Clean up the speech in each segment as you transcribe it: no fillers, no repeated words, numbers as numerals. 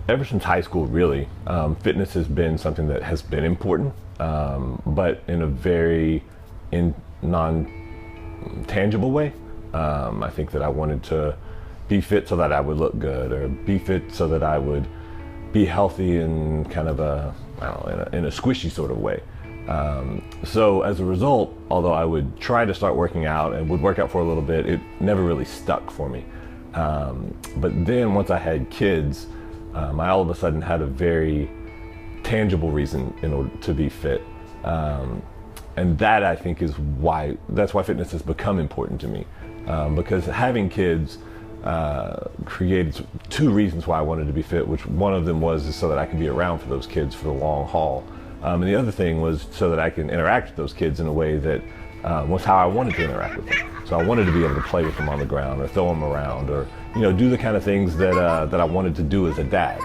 ever since high school, really, fitness has been something that has been important, but in a very non-tangible way. I think that I wanted to be fit so that I would look good, or be fit so that I would be healthy in kind of a, I don't know, in a squishy sort of way. So as a result, although I would try to start working out and would work out for a little bit, it never really stuck for me. But then once I had kids, I all of a sudden had a very tangible reason in order to be fit. And that, I think, that's why fitness has become important to me. Because having kids created two reasons why I wanted to be fit, which one of them was so that I could be around for those kids for the long haul. And the other thing was so that I can interact with those kids in a way that was how I wanted to interact with them. So I wanted to be able to play with them on the ground, or throw them around, or do the kind of things that I wanted to do as a dad.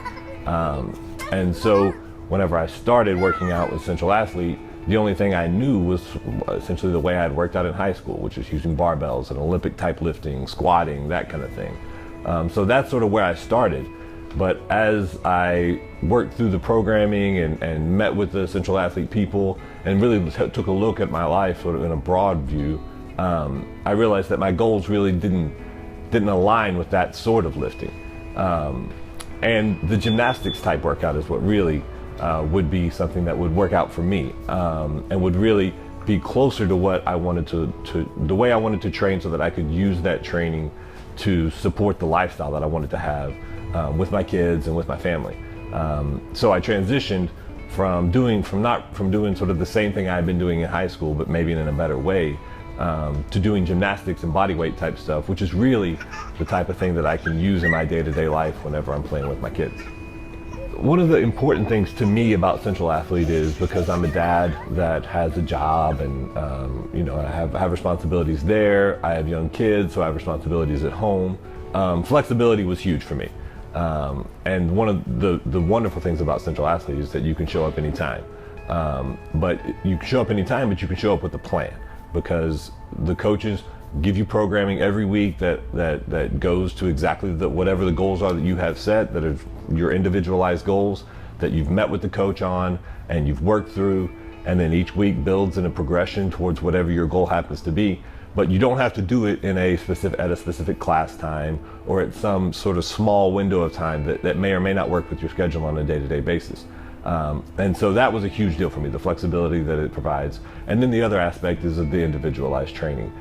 And so whenever I started working out with Central Athlete, the only thing I knew was essentially the way I had worked out in high school, which is using barbells and Olympic type lifting, squatting, that kind of thing. So that's sort of where I started. But as I worked through the programming and met with the Central Athlete people and really took a look at my life sort of in a broad view, I realized that my goals really didn't align with that sort of lifting. And the gymnastics type workout is what really would be something that would work out for me, and would really be closer to what I wanted to the way I wanted to train, so that I could use that training to support the lifestyle that I wanted to have with my kids and with my family. So I transitioned from doing sort of the same thing I had been doing in high school, but maybe in a better way, to doing gymnastics and body weight type stuff, which is really the type of thing that I can use in my day-to-day life whenever I'm playing with my kids. One of the important things to me about Central Athlete is, because I'm a dad that has a job, and I have responsibilities there. I have young kids, so I have responsibilities at home. Flexibility was huge for me. And one of the wonderful things about Central Athlete is that you can show up anytime. But you can show up anytime, but you can show up with a plan, because the coaches give you programming every week that goes to exactly whatever the goals are that you have set, that are your individualized goals that you've met with the coach on and you've worked through, and then each week builds in a progression towards whatever your goal happens to be. But you don't have to do it at a specific class time, or at some sort of small window of time that may or may not work with your schedule on a day-to-day basis. And so that was a huge deal for me, the flexibility that it provides. And then the other aspect is of the individualized training,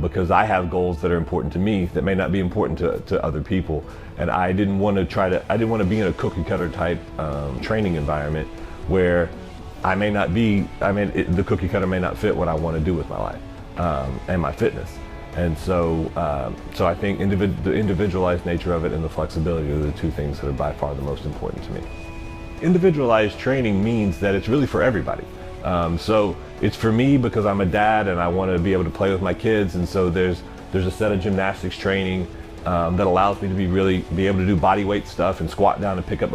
because I have goals that are important to me that may not be important to other people. And I didn't want to be in a cookie cutter type training environment where the cookie cutter may not fit what I want to do with my life and my fitness. And so I think the individualized nature of it and the flexibility are the two things that are by far the most important to me. Individualized training means that it's really for everybody. So it's for me because I'm a dad and I want to be able to play with my kids, and so there's a set of gymnastics training that allows me to be able to do body weight stuff and squat down and pick up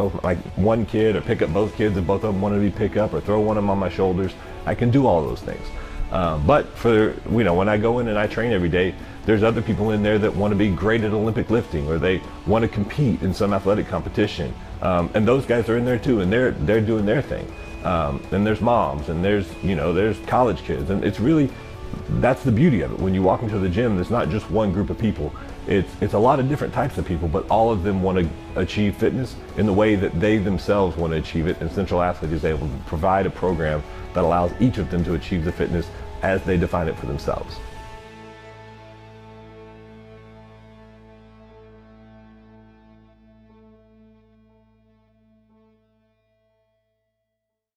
one kid, or pick up both kids if both of them want to be picked up, or throw one of them on my shoulders. I can do all those things. But when I go in and I train every day, there's other people in there that want to be great at Olympic lifting, or they want to compete in some athletic competition. And those guys are in there too, and they're doing their thing. And there's moms, and there's college kids, and that's the beauty of it. When you walk into the gym, there's not just one group of people. It's a lot of different types of people, but all of them want to achieve fitness in the way that they themselves want to achieve it. And Central Athlete is able to provide a program that allows each of them to achieve the fitness as they define it for themselves.